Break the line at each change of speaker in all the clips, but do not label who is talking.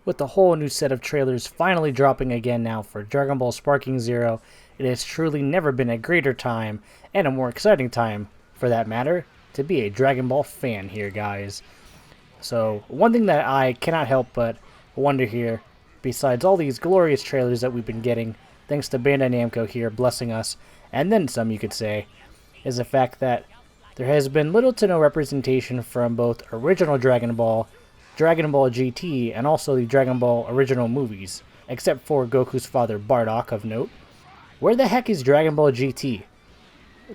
With the whole new set of trailers finally dropping again now for Dragon Ball Sparking Zero, it has truly never been a greater time, and a more exciting time, for that matter, to be a Dragon Ball fan here, guys. So, one thing that I cannot help but wonder here, besides all these glorious trailers that we've been getting, thanks to Bandai Namco here blessing us, and then some you could say, is the fact that there has been little to no representation from both original Dragon Ball GT, and also the Dragon Ball original movies, except for Goku's father Bardock of note. Where the heck is Dragon Ball GT?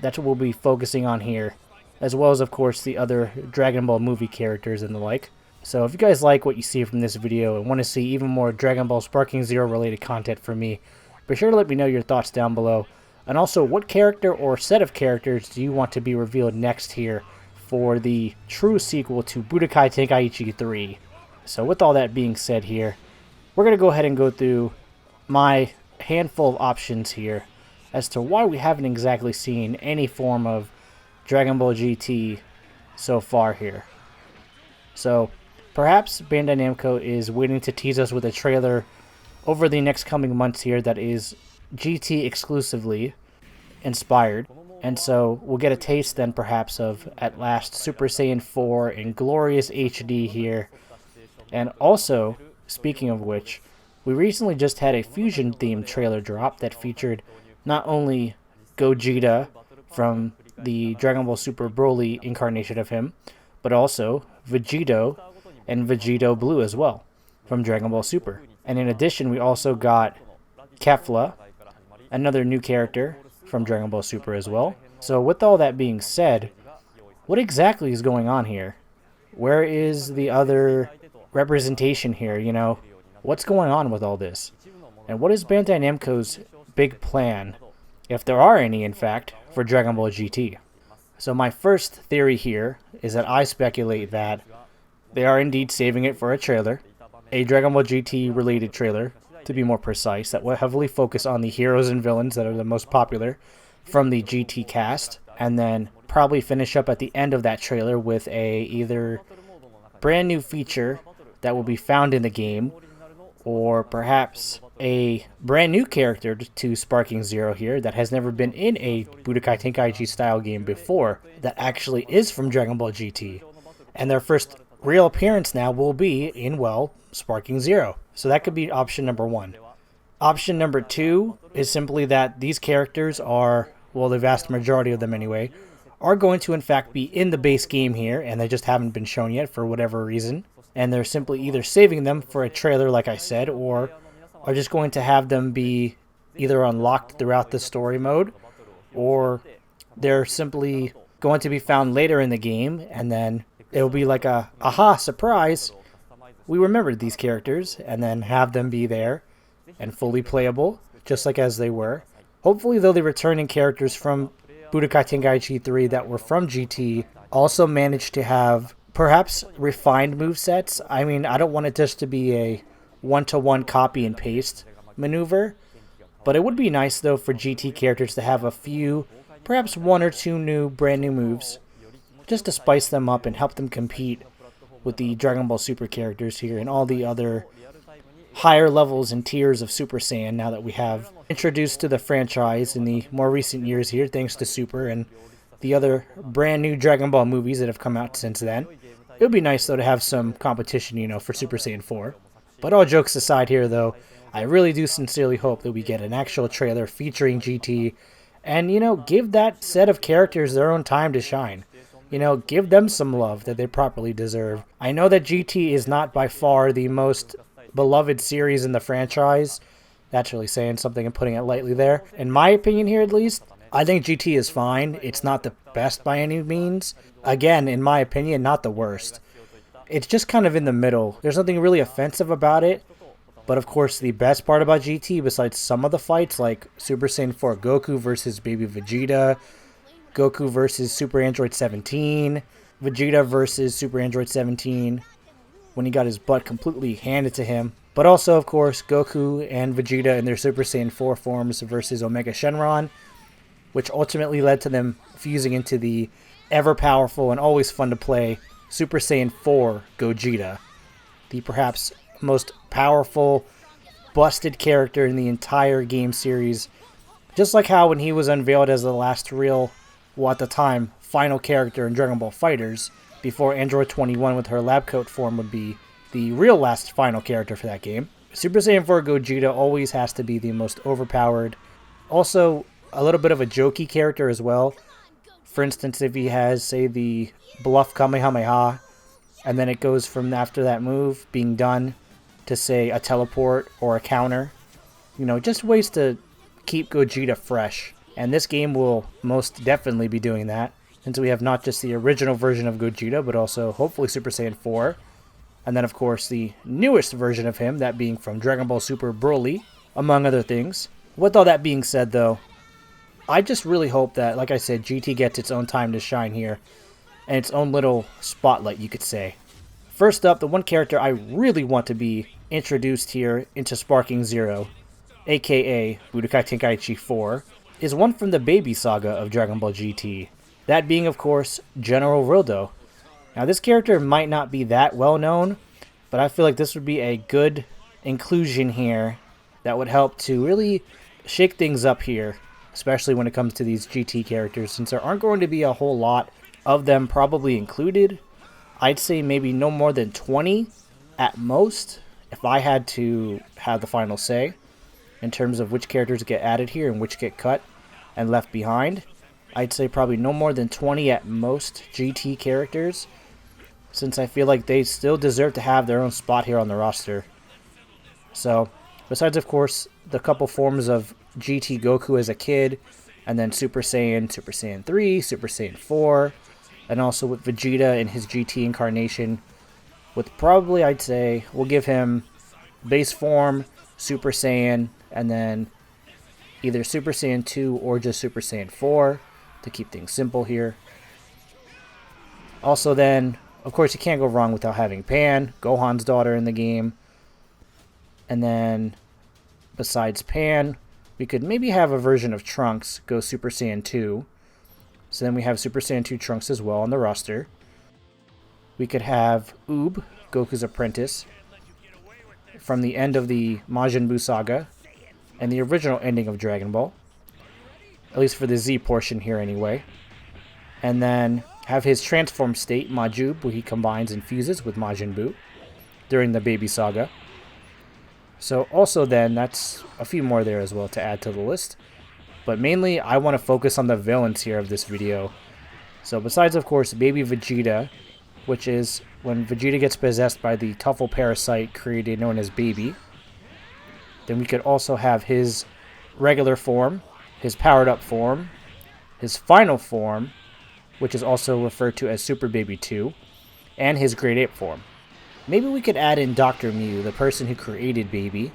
That's what we'll be focusing on here, as well as of course the other Dragon Ball movie characters and the like. So if you guys like what you see from this video and want to see even more Dragon Ball Sparking Zero related content from me, be sure to let me know your thoughts down below. And also, what character or set of characters do you want to be revealed next here for the true sequel to Budokai Tenkaichi 3? So with all that being said here, we're going to go ahead and go through my handful of options here as to why we haven't exactly seen any form of Dragon Ball GT so far here. So perhaps Bandai Namco is waiting to tease us with a trailer over the next coming months here that is GT exclusively inspired, and so we'll get a taste then perhaps of at last Super Saiyan 4 in glorious HD here. And also, speaking of which, we recently just had a fusion themed trailer drop that featured not only Gogeta from the Dragon Ball Super Broly incarnation of him, but also Vegito and Vegito Blue as well from Dragon Ball Super. And in addition, we also got Kefla, another new character from Dragon Ball Super as well. So with all that being said, what exactly is going on here? Where is the other representation here, you know? What's going on with all this? And what is Bandai Namco's big plan, if there are any in fact, for Dragon Ball GT? So my first theory here is that I speculate that they are indeed saving it for a trailer, a Dragon Ball GT related trailer, to be more precise, that will heavily focus on the heroes and villains that are the most popular from the GT cast, and then probably finish up at the end of that trailer with a either brand new feature that will be found in the game, or perhaps a brand new character to Sparking Zero here that has never been in a Budokai Tenkaichi style game before, that actually is from Dragon Ball GT, and their first real appearance now will be in, well, Sparking Zero. So that could be option number one. Option number two is simply that these characters are, well, the vast majority of them anyway, are going to in fact be in the base game here, and they just haven't been shown yet for whatever reason. And they're simply either saving them for a trailer, like I said, or are just going to have them be either unlocked throughout the story mode, or they're simply going to be found later in the game, and then it will be like a, aha, surprise, we remembered these characters, and then have them be there and fully playable, just like as they were. Hopefully, though, the returning characters from Budokai Tenkaichi 3 that were from GT also managed to have perhaps refined movesets. I mean, I don't want it just to be a one-to-one copy and paste maneuver, but it would be nice, though, for GT characters to have a few, perhaps one or two brand new moves, just to spice them up and help them compete with the Dragon Ball Super characters here and all the other higher levels and tiers of Super Saiyan now that we have introduced to the franchise in the more recent years here, thanks to Super and the other brand new Dragon Ball movies that have come out since then. It would be nice, though, to have some competition, you know, for Super Saiyan 4. But all jokes aside here, though, I really do sincerely hope that we get an actual trailer featuring GT and, you know, give that set of characters their own time to shine. You know, give them some love that they properly deserve. I know that GT is not by far the most beloved series in the franchise. That's really saying something and putting it lightly there. In my opinion here, at least, I think GT is fine. It's not the best by any means. Again, in my opinion, not the worst. It's just kind of in the middle. There's nothing really offensive about it. But of course, the best part about GT, besides some of the fights, like Super Saiyan 4 Goku versus Baby Vegeta, Goku versus Super Android 17, Vegeta versus Super Android 17, when he got his butt completely handed to him. But also, of course, Goku and Vegeta in their Super Saiyan 4 forms versus Omega Shenron, which ultimately led to them fusing into the ever-powerful and always fun to play Super Saiyan 4 Gogeta, the perhaps most powerful, busted character in the entire game series. Just like how when he was unveiled as the last real, well at the time, final character in Dragon Ball FighterZ, before Android 21 with her lab coat form would be the real last final character for that game. Super Saiyan 4 Gogeta always has to be the most overpowered. Also, a little bit of a jokey character as well. For instance, if he has, say, the bluff Kamehameha, and then it goes from after that move being done to, say, a teleport or a counter. You know, just ways to keep Gogeta fresh. And this game will most definitely be doing that, since we have not just the original version of Gogeta, but also hopefully Super Saiyan 4. And then, of course, the newest version of him, that being from Dragon Ball Super Broly, among other things. With all that being said, though, I just really hope that, like I said, GT gets its own time to shine here, and its own little spotlight, you could say. First up, the one character I really want to be introduced here into Sparking Zero, aka Budokai Tenkaichi 4, is one from the baby saga of Dragon Ball GT. That being, of course, General Rildo. Now, this character might not be that well known, but I feel like this would be a good inclusion here that would help to really shake things up here, especially when it comes to these GT characters, since there aren't going to be a whole lot of them probably included. I'd say maybe no more than 20 at most, if I had to have the final say in terms of which characters get added here and which get cut and left behind. I'd say probably no more than 20 at most GT characters, since I feel like they still deserve to have their own spot here on the roster. So, besides, of course, the couple forms of GT Goku as a kid, and then Super Saiyan, Super Saiyan 3, Super Saiyan 4, and also with Vegeta in his GT incarnation, with probably, I'd say, we'll give him base form, Super Saiyan, and then either Super Saiyan 2 or just Super Saiyan 4, to keep things simple here. Also then, of course, you can't go wrong without having Pan, Gohan's daughter, in the game. And then, besides Pan, we could maybe have a version of Trunks go Super Saiyan 2. So then we have Super Saiyan 2 Trunks as well on the roster. We could have Oob, Goku's apprentice, from the end of the Majin Buu saga and the original ending of Dragon Ball. At least for the Z portion here anyway. And then have his transformed state, Majub, where he combines and fuses with Majin Buu during the Baby Saga. So also then, that's a few more there as well to add to the list. But mainly, I want to focus on the villains here of this video. So besides, of course, Baby Vegeta, which is when Vegeta gets possessed by the Tuffle parasite created known as Baby. Then we could also have his regular form, his powered up form, his final form, which is also referred to as Super Baby 2, and his Great Ape form. Maybe we could add in Dr. Mew, the person who created Baby,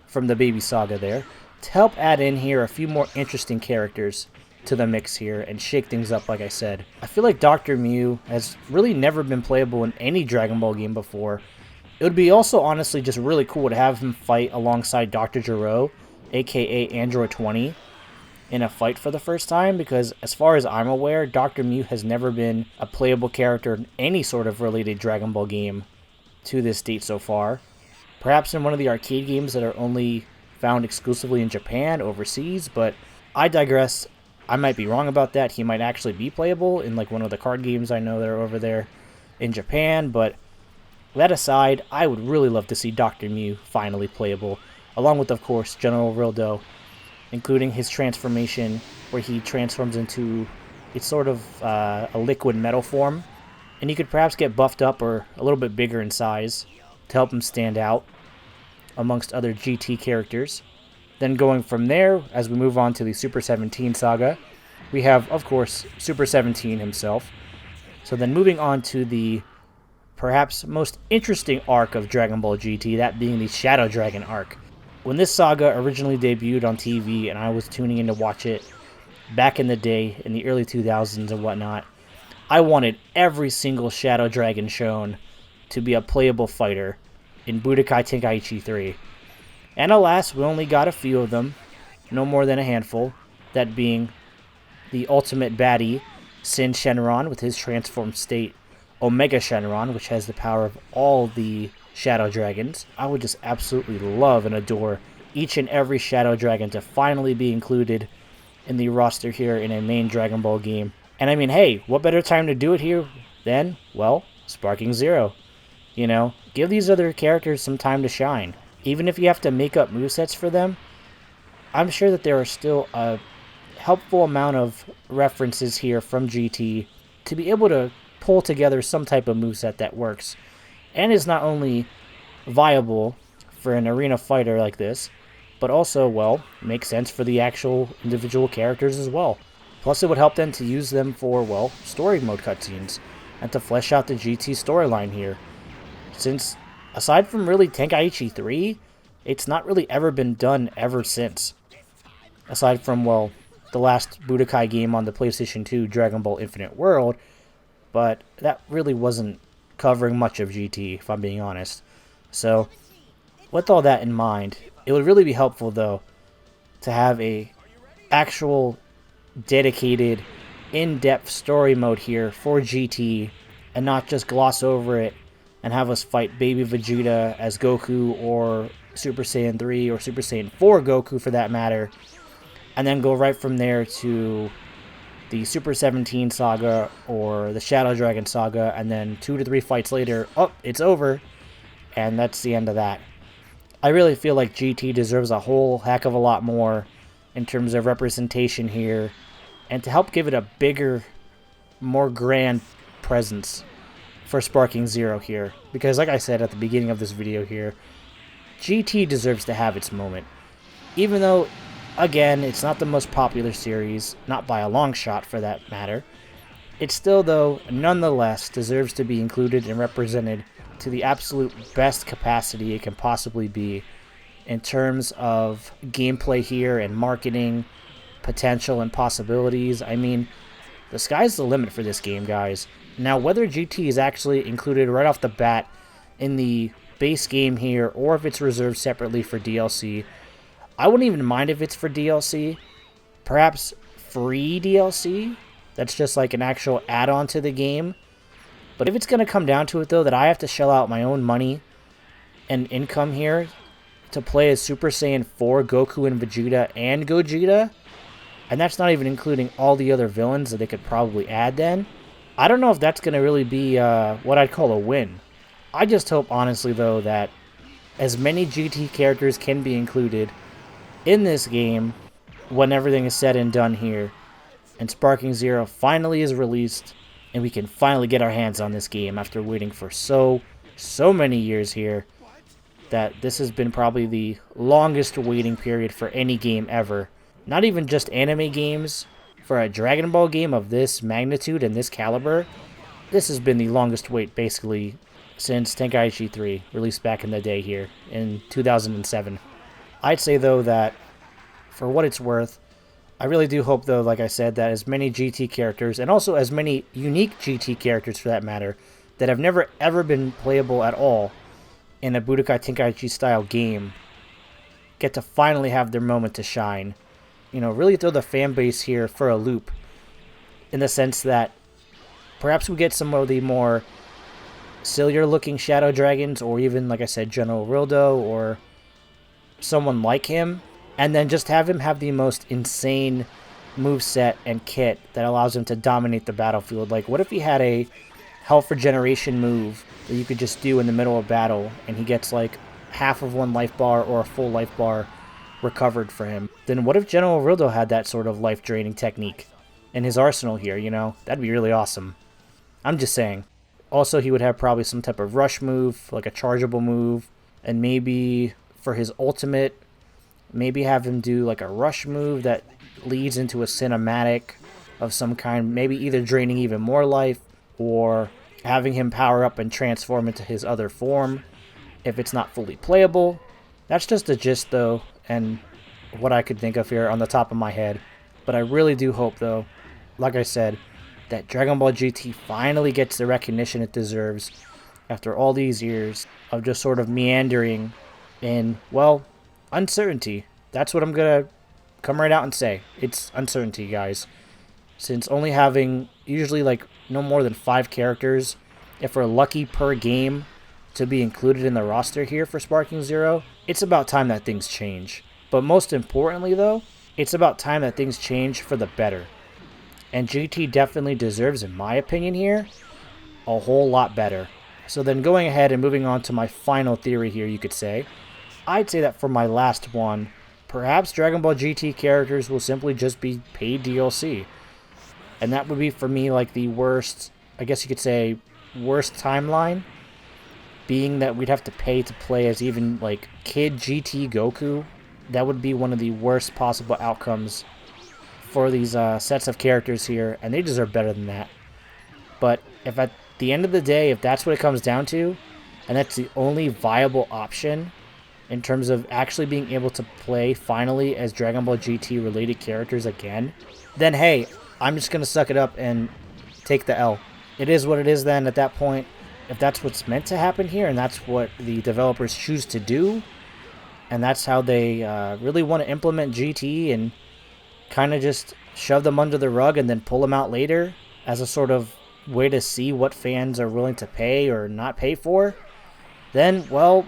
from the Baby Saga there, to help add in here a few more interesting characters to the mix here and shake things up, like I said. I feel like Dr. Mew has really never been playable in any Dragon Ball game before. It would be also honestly just really cool to have him fight alongside Dr. Gero, aka Android 20, in a fight for the first time, because as far as I'm aware, Dr. Mew has never been a playable character in any sort of related Dragon Ball game to this date so far. Perhaps in one of the arcade games that are only found exclusively in Japan, overseas, but I digress. I might be wrong about that. He might actually be playable in like one of the card games I know that are over there in Japan, but that aside, I would really love to see Dr. Mew finally playable, along with, of course, General Rildo, including his transformation where he transforms into, it's sort of a liquid metal form, and he could perhaps get buffed up or a little bit bigger in size to help him stand out amongst other GT characters. Then going from there, as we move on to the Super 17 saga, we have, of course, Super 17 himself. So then moving on to the perhaps most interesting arc of Dragon Ball GT, that being the Shadow Dragon arc. When this saga originally debuted on TV and I was tuning in to watch it back in the day, in the early 2000s and whatnot, I wanted every single Shadow Dragon shown to be a playable fighter in Budokai Tenkaichi 3. And alas, we only got a few of them, no more than a handful, that being the ultimate baddie, Sin Shenron, with his transformed state, Omega Shenron, which has the power of all the Shadow Dragons. I would just absolutely love and adore each and every Shadow Dragon to finally be included in the roster here in a main Dragon Ball game. And I mean, hey, what better time to do it here than, well, Sparking Zero. You know, give these other characters some time to shine. Even if you have to make up movesets for them, I'm sure that there are still a helpful amount of references here from GT to be able to pull together some type of moveset that works and is not only viable for an arena fighter like this, but also, well, makes sense for the actual individual characters as well. Plus, it would help them to use them for, well, story mode cutscenes and to flesh out the GT storyline here. Since, aside from really Tenkaichi 3, it's not really ever been done ever since. Aside from, well, the last Budokai game on the PlayStation 2, Dragon Ball Infinite World, but that really wasn't covering much of GT, if I'm being honest. So, with all that in mind, it would really be helpful, though, to have a actual dedicated, in-depth story mode here for GT, and not just gloss over it and have us fight Baby Vegeta as Goku, or Super Saiyan 3 or Super Saiyan 4 Goku for that matter, and then go right from there to the Super 17 saga or the Shadow Dragon saga, and then 2 to 3 fights later, oh, it's over, and that's the end of that. I really feel like GT deserves a whole heck of a lot more in terms of representation here, and to help give it a bigger, more grand presence for Sparking Zero here. Because like I said at the beginning of this video here, GT deserves to have its moment. Even though, again, it's not the most popular series, not by a long shot for that matter, it still, though, nonetheless deserves to be included and represented to the absolute best capacity it can possibly be in terms of gameplay here and marketing, potential and possibilities. I mean, the sky's the limit for this game, guys. Now, whether GT is actually included right off the bat in the base game here, or if it's reserved separately for DLC, I wouldn't even mind if it's for DLC. Perhaps free DLC that's just like an actual add-on to the game. But if it's going to come down to it, though, that I have to shell out my own money and income here to play as Super Saiyan 4 Goku and Vegeta and Gogeta, and that's not even including all the other villains that they could probably add then, I don't know if that's going to really be what I'd call a win. I just hope, honestly, though, that as many GT characters can be included in this game when everything is said and done here, and Sparking Zero finally is released, and we can finally get our hands on this game after waiting for so many years here, that this has been probably the longest waiting period for any game ever. Not even just anime games. For a Dragon Ball game of this magnitude and this caliber, this has been the longest wait, basically, since Tenkaichi 3, released back in the day here in 2007. I'd say, though, that for what it's worth, I really do hope, though, like I said, that as many GT characters, and also as many unique GT characters for that matter, that have never ever been playable at all in a Budokai Tenkaichi style game, get to finally have their moment to shine. You know, really throw the fan base here for a loop, in the sense that perhaps we get some of the more sillier looking Shadow Dragons, or even, like I said, General Rildo, or someone like him, and then just have him have the most insane moveset and kit that allows him to dominate the battlefield. Like, what if he had a Hell for Generation move that you could just do in the middle of battle, and he gets like half of one life bar or a full life bar recovered for him? Then what if General Rildo had that sort of life-draining technique in his arsenal here, you know? That'd be really awesome. I'm just saying. Also, he would have probably some type of rush move, like a chargeable move, and maybe for his ultimate, maybe have him do like a rush move that leads into a cinematic of some kind, maybe either draining even more life, or having him power up and transform into his other form if it's not fully playable. That's just a gist, though, and what I could think of here on the top of my head. But I really do hope, though, like I said, that Dragon Ball GT finally gets the recognition it deserves after all these years of just sort of meandering in, well, uncertainty. That's what I'm going to come right out and say. It's uncertainty, guys. Since only having usually like no more than 5 characters, if we're lucky per game, to be included in the roster here for Sparking Zero, it's about time that things change. But most importantly though, it's about time that things change for the better. And GT definitely deserves, in my opinion here, a whole lot better. So then going ahead and moving on to my final theory here, you could say, I'd say that for my last one, perhaps Dragon Ball GT characters will simply just be paid DLC. And that would be for me like the worst, I guess you could say, worst timeline, being that we'd have to pay to play as even like Kid GT Goku. That would be one of the worst possible outcomes for these sets of characters here, and they deserve better than that. But if at the end of the day, if that's what it comes down to, and that's the only viable option in terms of actually being able to play finally as Dragon Ball GT related characters again, then hey, I'm just going to suck it up and take the L. It is what it is then at that point. If that's what's meant to happen here, and that's what the developers choose to do, and that's how they really want to implement GT and kind of just shove them under the rug and then pull them out later as a sort of way to see what fans are willing to pay or not pay for, then, well,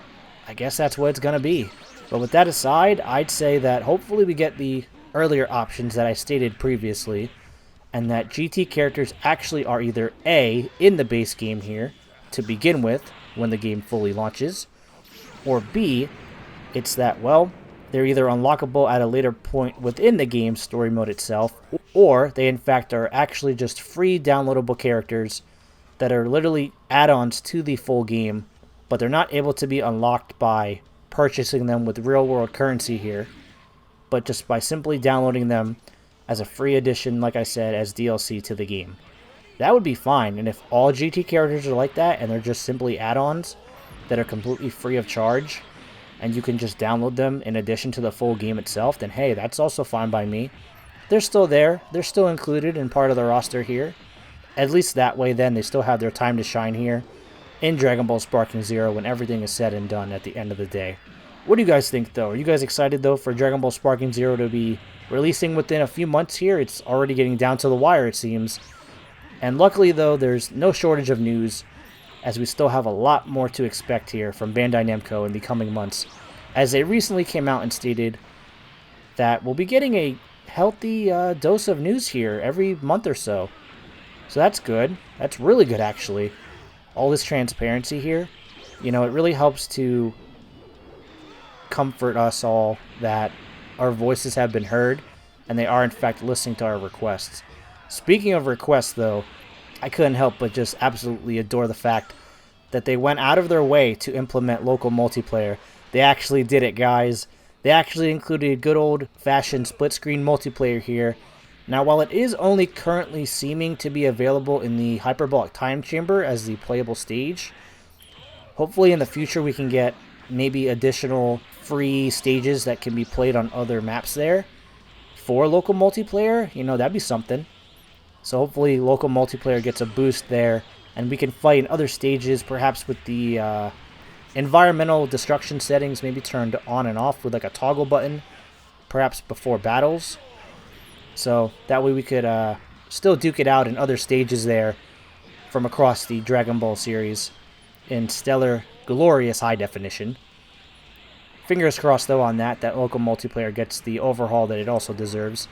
I guess that's what it's going to be. But with that aside, I'd say that hopefully we get the earlier options that I stated previously, and that GT characters actually are either A, in the base game here, to begin with, when the game fully launches, or B, it's that, well, they're either unlockable at a later point within the game's story mode itself, or they in fact are actually just free downloadable characters that are literally add-ons to the full game, but they're not able to be unlocked by purchasing them with real-world currency here, but just by simply downloading them as a free edition, like I said, as DLC to the game. That would be fine, and if all GT characters are like that, and they're just simply add-ons that are completely free of charge, and you can just download them in addition to the full game itself, then hey, that's also fine by me. They're still there. They're still included in part of the roster here. At least that way then, they still have their time to shine here in Dragon Ball Sparking Zero when everything is said and done at the end of the day. What do you guys think though? Are you guys excited though for Dragon Ball Sparking Zero to be releasing within a few months here? It's already getting down to the wire, it seems. And luckily though, there's no shortage of news, as we still have a lot more to expect here from Bandai Namco in the coming months, as they recently came out and stated that we'll be getting a healthy dose of news here every month or so. So that's good. That's really good, actually. All this transparency here, you know, it really helps to comfort us all that our voices have been heard, and they are in fact listening to our requests. Speaking of requests, though, I couldn't help but just absolutely adore the fact that they went out of their way to implement local multiplayer. They actually did it, guys. They actually included good old-fashioned split-screen multiplayer here. Now, while it is only currently seeming to be available in the Hyperbolic Time Chamber as the playable stage, hopefully in the future we can get maybe additional free stages that can be played on other maps there for local multiplayer. You know, that'd be something. So hopefully local multiplayer gets a boost there, and we can fight in other stages, perhaps with the environmental destruction settings maybe turned on and off with like a toggle button, perhaps before battles. So that way we could still duke it out in other stages there from across the Dragon Ball series in stellar, glorious high definition. Fingers crossed though on that local multiplayer gets the overhaul that it also deserves.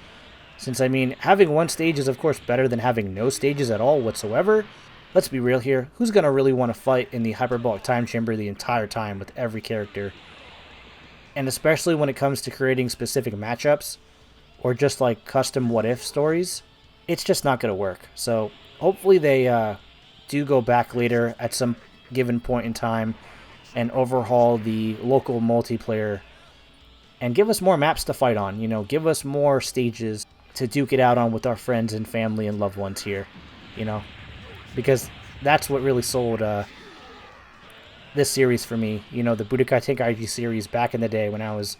Since, I mean, having one stage is of course better than having no stages at all whatsoever. Let's be real here. Who's going to really want to fight in the Hyperbolic Time Chamber the entire time with every character? And especially when it comes to creating specific matchups or just like custom what-if stories, it's just not going to work. So hopefully they do go back later at some given point in time and overhaul the local multiplayer and give us more maps to fight on. You know, give us more stages to duke it out on with our friends and family and loved ones here, you know, because that's what really sold this series for me. You know, the Budokai Tenkaichi series back in the day when I was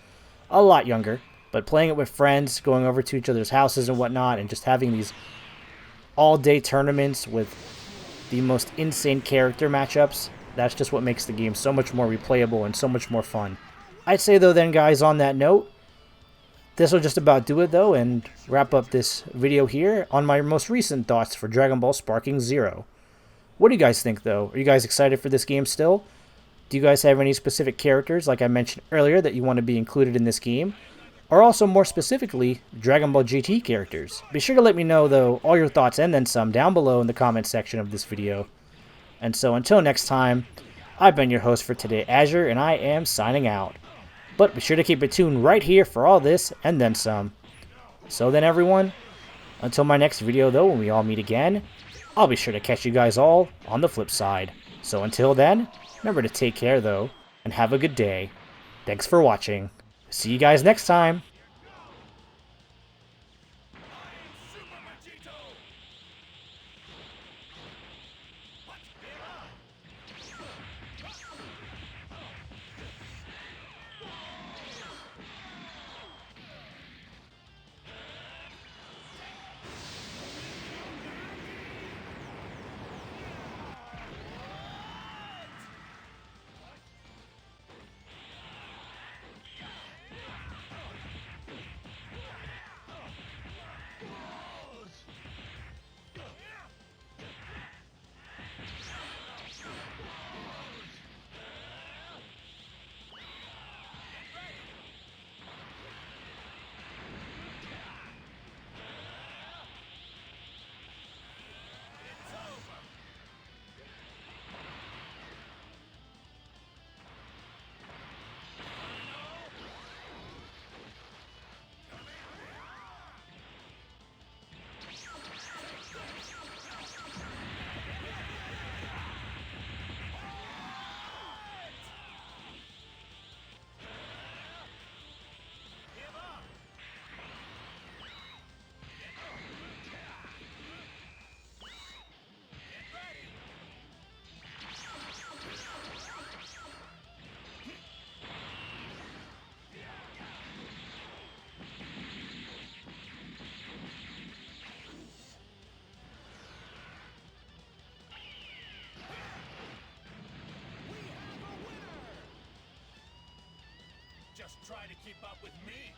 a lot younger, but playing it with friends, going over to each other's houses and whatnot, and just having these all-day tournaments with the most insane character matchups, that's just what makes the game so much more replayable and so much more fun. I'd say though then, guys, on that note, this will just about do it though, and wrap up this video here on my most recent thoughts for Dragon Ball Sparking Zero. What do you guys think though? Are you guys excited for this game still? Do you guys have any specific characters, like I mentioned earlier, that you want to be included in this game? Or also, more specifically, Dragon Ball GT characters? Be sure to let me know, though, all your thoughts and then some down below in the comments section of this video. And so until next time, I've been your host for today, Azure, and I am signing out. But be sure to keep it tuned right here for all this and then some. So then everyone, until my next video though, when we all meet again, I'll be sure to catch you guys all on the flip side. So until then, remember to take care though, and have a good day. Thanks for watching. See you guys next time.
Just try to keep up with me.